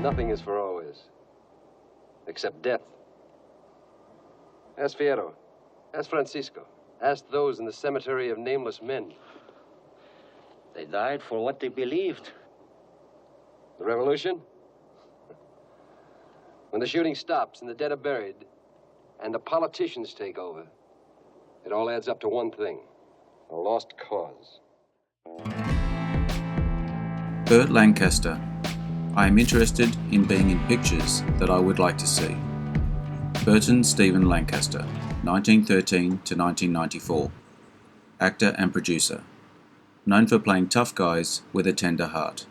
Nothing is for always, except death. Ask Fierro. Ask Francisco. Ask those in the cemetery of nameless men. They died for what they believed. The revolution? When the shooting stops and the dead are buried, and the politicians take over, it all adds up to one thing: a lost cause. Burt Lancaster. I am interested in being in pictures that I would like to see. Burton Stephen Lancaster, 1913 to 1994. Actor and producer. Known for playing tough guys with a tender heart.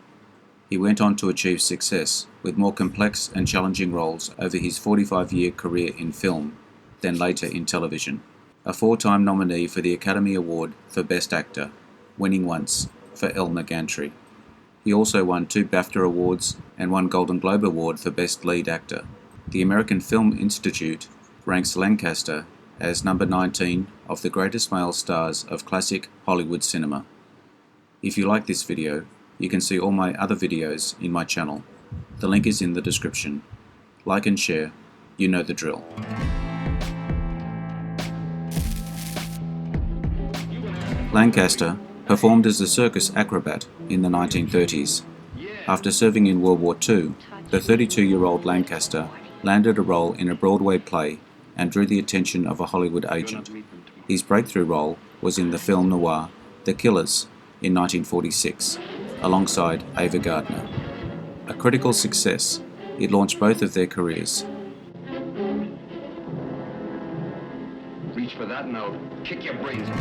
He went on to achieve success with more complex and challenging roles over his 45-year career in film, then later in television. A 4-time nominee for the Academy Award for Best Actor, winning once for Elmer Gantry. He also won 2 BAFTA Awards and 1 Golden Globe Award for Best Lead Actor. The American Film Institute ranks Lancaster as number 19 of the greatest male stars of classic Hollywood cinema. If you like this video, you can see all my other videos in my channel. The link is in the description. Like and share, you know the drill. Lancaster performed as a circus acrobat in the 1930s. After serving in World War II, the 32-year-old Lancaster landed a role in a Broadway play and drew the attention of a Hollywood agent. His breakthrough role was in the film noir The Killers in 1946, alongside Ava Gardner. A critical success, it launched both of their careers. Reach for that note, kick your brains out.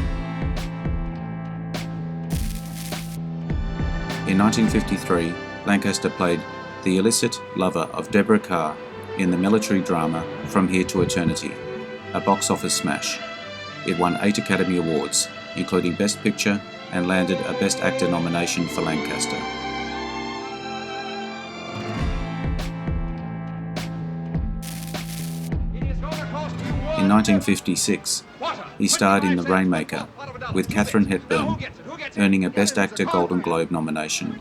In 1953, Lancaster played the illicit lover of Deborah Kerr in the military drama From Here to Eternity, a box office smash. It won 8 Academy Awards, including Best Picture, and landed a Best Actor nomination for Lancaster. In 1956, he starred in The Rainmaker with Katharine Hepburn, earning a Best Actor Golden Globe nomination.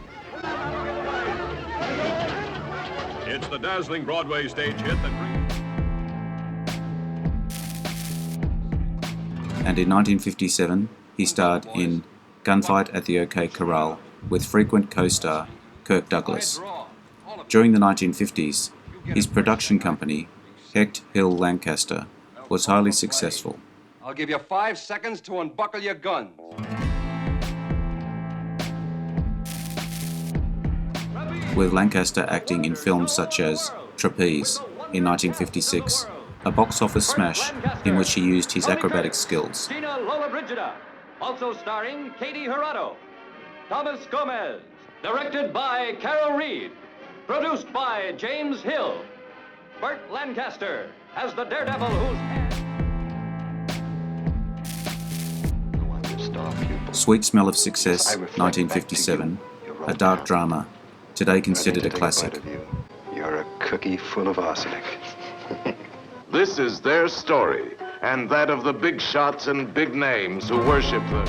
It's the dazzling Broadway stage hit that brings... And in 1957, he starred in Gunfight at the OK Corral with frequent co-star Kirk Douglas. During the 1950s, his production company, Hecht Hill Lancaster, was highly successful. I'll give you 5 seconds to unbuckle your guns. With Lancaster acting in films such as Trapeze in 1956, a box office smash in which he used his acrobatic skills. Also starring Katie Hirado. Thomas Gomez. Directed by Carol Reed. Produced by James Hill. Burt Lancaster as the daredevil who's... Sweet Smell of Success, 1957, a dark drama, today considered a classic. You're a cookie full of arsenic. This is their story, and that of the big shots and big names who worship them.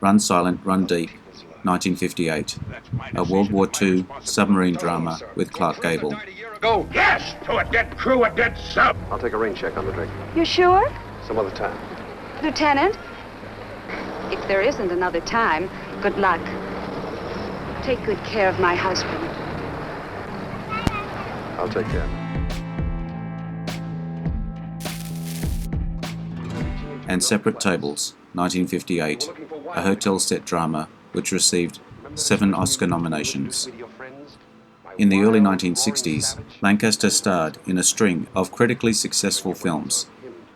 Run Silent, Run Deep, 1958, a World War II submarine drama with Clark Gable. Go! Yes! To a dead crew, a dead sub! I'll take a rain check on the drink. You sure? Some other time. Lieutenant? If there isn't another time, good luck. Take good care of my husband. I'll take care. And Separate Tables, 1958, a hotel set drama which received 7 Oscar nominations. In the early 1960s, Lancaster starred in a string of critically successful films,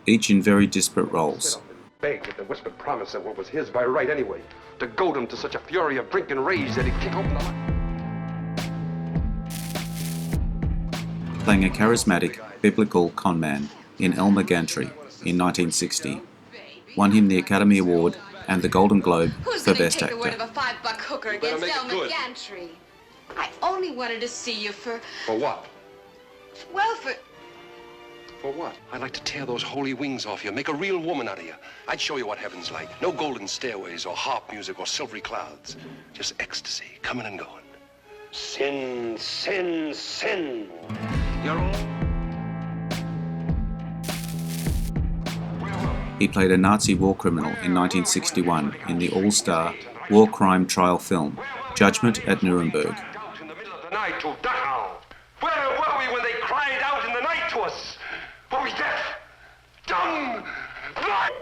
each in very disparate roles. Begged at the whispered promise of what was his by right anyway, to goad him to such a fury of drink and rage that he'd kick open the lock. Playing a charismatic, biblical conman in Elmer Gantry in 1960, won him the Academy Award and the Golden Globe for Best Actor. Who's going to take a word of a $5 hooker against Elmer Gantry? I only wanted to see you for... For what? Well, for... For what? I'd like to tear those holy wings off you, make a real woman out of you. I'd show you what heaven's like. No golden stairways or harp music or silvery clouds. Just ecstasy, coming and going. Sin, sin, sin. You're all... He played a Nazi war criminal in 1961 in the all-star war crime trial film Judgment at Nuremberg. In the middle of the night to Dachau. Where were we when they cried out in the night to us? Were we deaf? Dumb? Blind?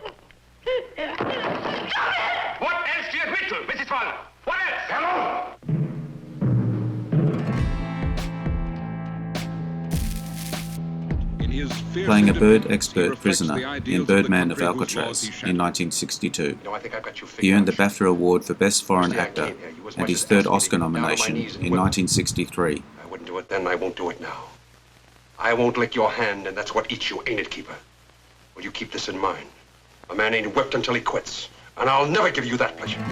What else do you admit to, Mrs. Fowler? What else? Hello? Playing a bird expert prisoner in Birdman of Alcatraz in 1962. He earned the BAFTA Award for Best Foreign Actor and his third Oscar nomination in 1963. I wouldn't do it then, I won't do it now. I won't lick your hand, and that's what eats you, ain't it, Keeper? Well, you keep this in mind. A man ain't whipped until he quits, and I'll never give you that pleasure.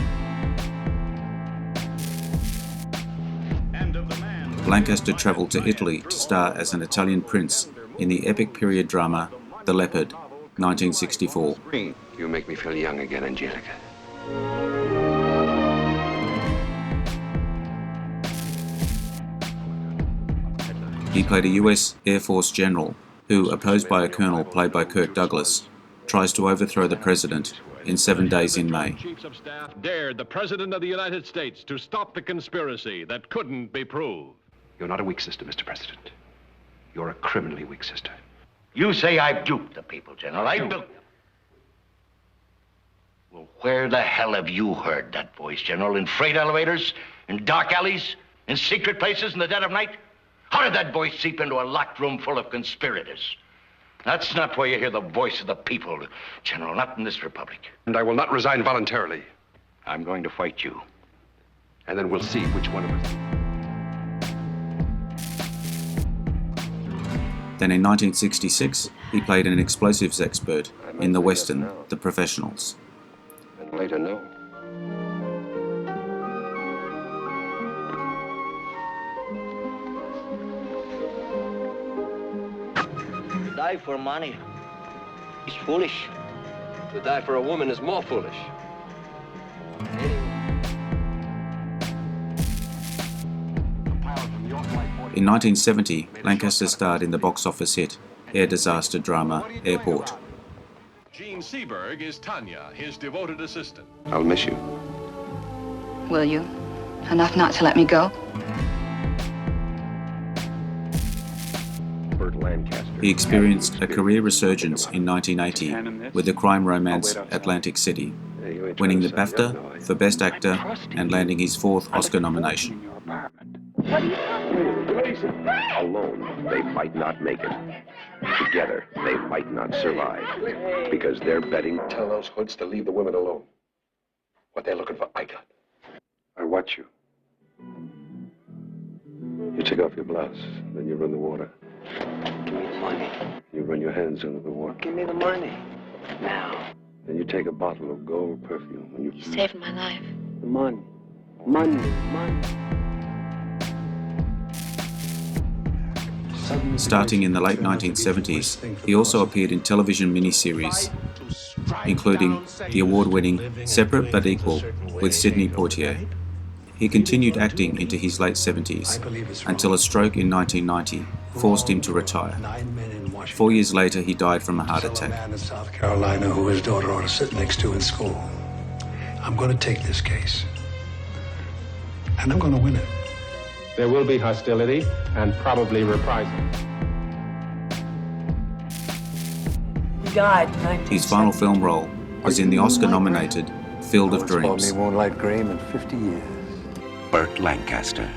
Lancaster travelled to Italy to star as an Italian prince in the epic period drama The Leopard, 1964. You make me feel young again, Angelica. He played a US Air Force general who, opposed by a colonel played by Kirk Douglas, tries to overthrow the president in 7 days in May. Chiefs of Staff dared the President of the United States to stop the conspiracy that couldn't be proved. You're not a weak sister, Mr. President. You're a criminally weak sister. You say I've duped the people, General. I built them. Well, where the hell have you heard that voice, General? In freight elevators? In dark alleys? In secret places in the dead of night? How did that voice seep into a locked room full of conspirators? That's not where you hear the voice of the people, General, not in this republic. And I will not resign voluntarily. I'm going to fight you. And then we'll see which one of us... Then in 1966, he played an explosives expert in the western The Professionals. And later, no. To die for money is foolish. To die for a woman is more foolish. In 1970, Lancaster starred in the box office hit, air disaster drama Airport. Gene Seberg is Tanya, his devoted assistant. I'll miss you. Will you? Enough not to let me go? Burt Lancaster. He experienced a career resurgence in 1980 with the crime romance Atlantic City, winning the BAFTA for Best Actor and landing his fourth Oscar nomination. Alone, they might not make it. Together, they might not survive. Because they're betting... Tell those hoods to leave the women alone. What they're looking for, I got. I watch you. You take off your blouse, then you run the water. Give me the money. You run your hands under the water. Give me the money. Now. Then you take a bottle of gold perfume and You saved my life. The money. Money. Money. Starting in the late 1970s, he also appeared in television miniseries, including the award-winning Separate but Equal with Sidney Poitier. He continued acting into his late 70s until a stroke in 1990 forced him to retire. 4 years later, he died from a heart attack. Man in South Carolina who his daughter ought to sit next to in school. I'm going to take this case, and I'm going to win it. There will be hostility and probably reprisals. He died in 1970. His final film role was in the Oscar-nominated Field of Dreams. Moonlight Graham in 50 years. Burt Lancaster.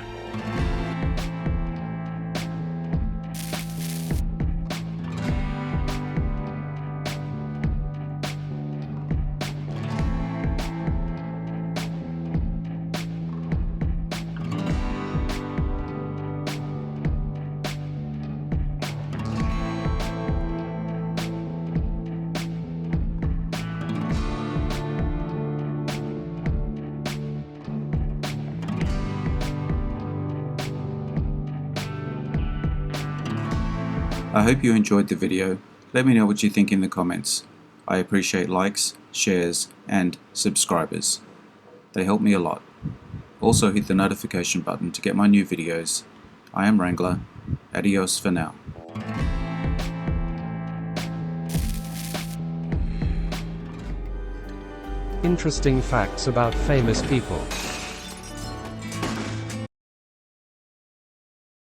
I hope you enjoyed the video. Let me know what you think in the comments. I appreciate likes, shares, and subscribers. They help me a lot. Also hit the notification button to get my new videos. I am Wrangler. Adios for now. Interesting facts about famous people.